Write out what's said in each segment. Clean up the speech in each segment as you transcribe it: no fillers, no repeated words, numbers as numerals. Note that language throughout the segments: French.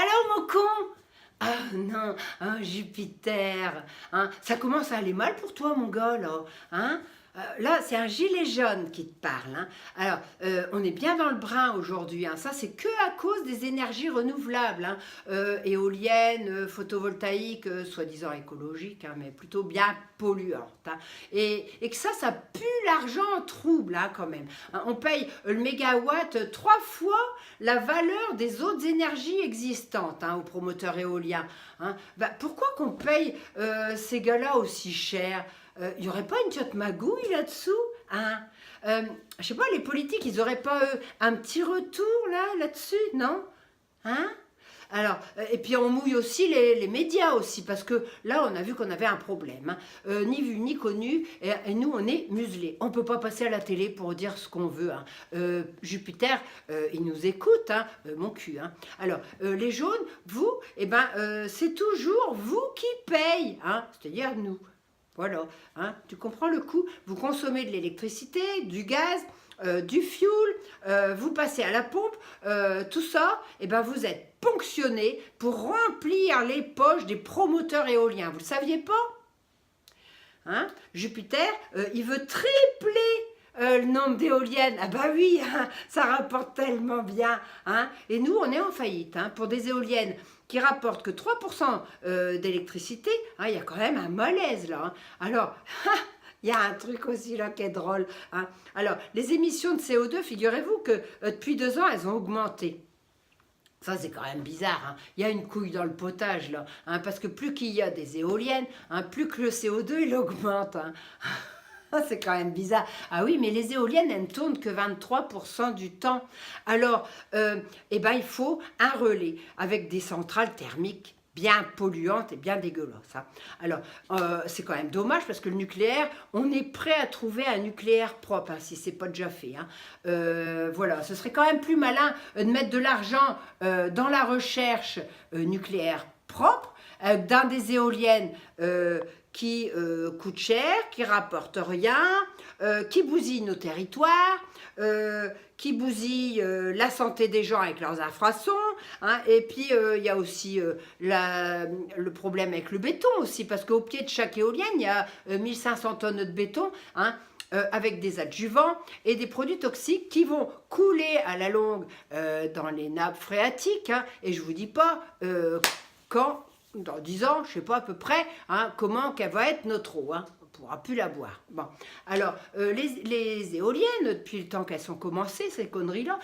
Alors mon con? Ah non, hein, Jupiter, hein, ça commence à aller mal pour toi mon gars là, hein? Là, c'est un gilet jaune qui te parle, hein. Alors, on est bien dans le brun aujourd'hui, hein. Ça, c'est que à cause des énergies renouvelables, hein. Éoliennes, photovoltaïques, soi-disant écologiques, hein, mais plutôt bien polluantes, hein. Et que ça pue l'argent en trouble, hein, quand même, hein. On paye le mégawatt 3 fois la valeur des autres énergies existantes, hein, aux promoteurs éoliens, hein. Bah, pourquoi qu'on paye ces gars-là aussi cher? Il n'y aurait pas une petite magouille là-dessous, hein? Je sais pas, les politiques, ils n'auraient pas un petit retour là-dessus, non? Hein? Alors, et puis on mouille aussi les médias aussi, parce que là, on a vu qu'on avait un problème, hein. Ni vu ni connu, et nous, on est muselés. On ne peut pas passer à la télé pour dire ce qu'on veut, hein. Jupiter, il nous écoute, hein, mon cul, hein. Alors, les jaunes, vous, eh ben, c'est toujours vous qui paye, hein, c'est-à-dire nous. Voilà, hein, tu comprends le coup? Vous consommez de l'électricité, du gaz, du fioul, vous passez à la pompe, tout ça, et ben vous êtes ponctionné pour remplir les poches des promoteurs éoliens. Vous ne le saviez pas? Hein? Jupiter, il veut tripler le nombre d'éoliennes. Ah bah oui, hein, ça rapporte tellement bien, hein. Et nous, on est en faillite, hein, pour des éoliennes qui rapportent que 3% d'électricité. Hein, il y a quand même un malaise là, hein. Alors, il y a un truc aussi là qui est drôle, hein. Alors, les émissions de CO2, figurez-vous que depuis 2 ans, elles ont augmenté. Ça, c'est quand même bizarre, hein. Il y a une couille dans le potage, là, hein, parce que plus qu'il y a des éoliennes, hein, plus que le CO2, il augmente, hein. C'est quand même bizarre. Ah oui, mais les éoliennes, elles ne tournent que 23% du temps. Alors, eh ben, il faut un relais avec des centrales thermiques bien polluantes et bien dégueulasses, hein. Alors, c'est quand même dommage parce que le nucléaire, on est prêt à trouver un nucléaire propre, hein, si ce n'est pas déjà fait, hein. Voilà, ce serait quand même plus malin de mettre de l'argent dans la recherche nucléaire propre, dans des éoliennes qui coûtent cher, qui rapportent rien, qui bousillent nos territoires, qui bousillent la santé des gens avec leurs infrasons, hein. Et puis il y a aussi le problème avec le béton aussi, parce qu'au pied de chaque éolienne, il y a 1500 tonnes de béton, hein, avec des adjuvants et des produits toxiques qui vont couler à la longue dans les nappes phréatiques, hein. Et je ne vous dis pas quand, dans 10 ans, je ne sais pas à peu près, hein, comment qu'elle va être notre eau, hein. On ne pourra plus la boire. Bon, alors, les éoliennes, depuis le temps qu'elles sont commencées, ces conneries-là,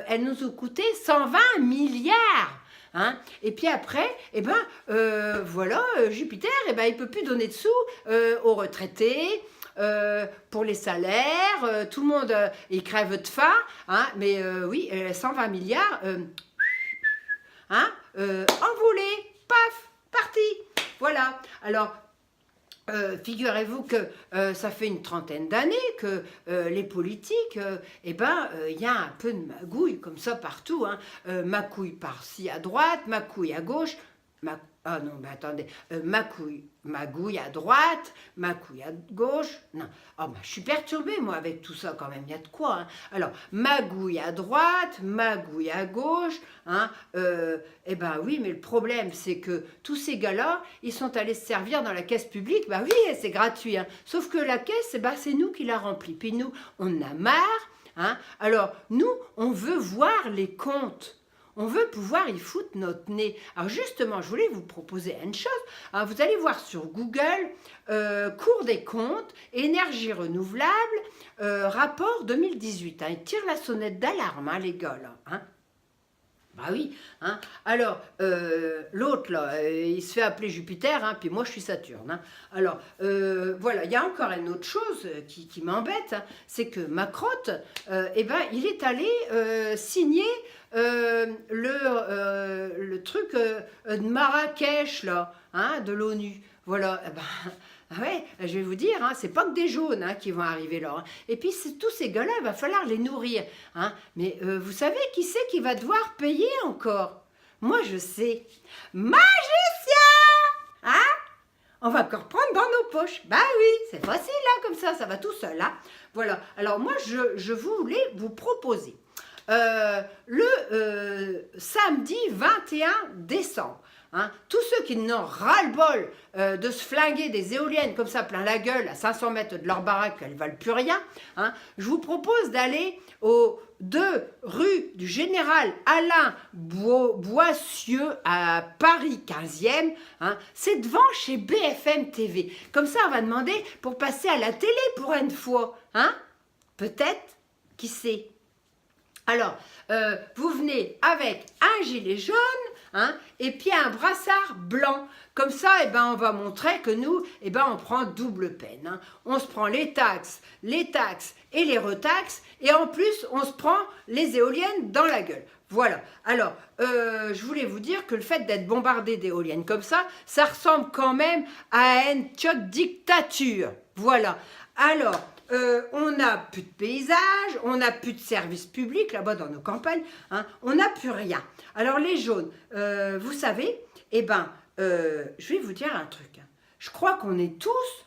elles nous ont coûté 120 milliards. Hein. Et puis après, eh ben, voilà, Jupiter, eh ben, il ne peut plus donner de sous aux retraités, pour les salaires, tout le monde, il crève de faim, hein, mais oui, 120 milliards, hein, envolés, paf, parti. Voilà. Alors, figurez-vous que ça fait une trentaine d'années que les politiques, eh ben, il y a un peu de magouille comme ça partout, hein. Magouille par-ci à droite, magouille à gauche, ah non, mais attendez, magouille à droite, magouille à gauche, non. Oh, ben, je suis perturbée, moi, avec tout ça, quand même, il y a de quoi, hein. Alors, magouille à droite, magouille à gauche, hein, eh ben oui, mais le problème, c'est que tous ces gars-là, ils sont allés se servir dans la caisse publique, bah oui, c'est gratuit, hein. Sauf que la caisse, eh ben, c'est nous qui la remplit, puis nous, on en a marre, hein. Alors, nous, on veut voir les comptes. On veut pouvoir y foutre notre nez. Alors justement, je voulais vous proposer une chose. Alors, vous allez voir sur Google, Cour des comptes, énergie renouvelable, rapport 2018. Hein. Ils tirent la sonnette d'alarme, hein, les gars, là. Hein. Bah oui, hein. Alors, l'autre, là, il se fait appeler Jupiter, hein, puis moi, je suis Saturne, hein. Alors, voilà, il y a encore une autre chose qui m'embête, hein, c'est que Macrotte, eh ben, il est allé signer le truc de Marrakech, là, hein, de l'ONU. Voilà, eh ben, ouais, je vais vous dire, hein, c'est pas que des jaunes, hein, qui vont arriver là, hein. Et puis tous ces gars-là, il va falloir les nourrir, hein. Mais vous savez qui c'est qui va devoir payer encore? Moi, je sais. Magicien, hein? On va encore prendre dans nos poches. Bah oui, c'est facile, là, comme ça va tout seul, hein. Voilà. Alors moi, je voulais vous proposer le samedi 21 décembre. Hein, tous ceux qui n'ont ras-le-bol de se flinguer des éoliennes comme ça plein la gueule à 500 mètres de leur baraque, qu'elles ne valent plus rien, hein, je vous propose d'aller aux 2 rue du Général Alain Boissieu à Paris 15e. Hein, c'est devant chez BFM TV. Comme ça, on va demander pour passer à la télé pour une fois. Hein, peut-être, qui sait. Alors, vous venez avec un gilet jaune, hein, et puis un brassard blanc. Comme ça, eh ben, on va montrer que nous, eh ben, on prend double peine. Hein. On se prend les taxes et les retaxes, et en plus, on se prend les éoliennes dans la gueule. Voilà. Alors, je voulais vous dire que le fait d'être bombardé d'éoliennes comme ça ressemble quand même à une tchotte dictature. Voilà. Alors, on n'a plus de paysage, on n'a plus de services publics là-bas dans nos campagnes, hein, on n'a plus rien. Alors les jaunes, vous savez, eh ben, je vais vous dire un truc. Hein. Je crois qu'on est tous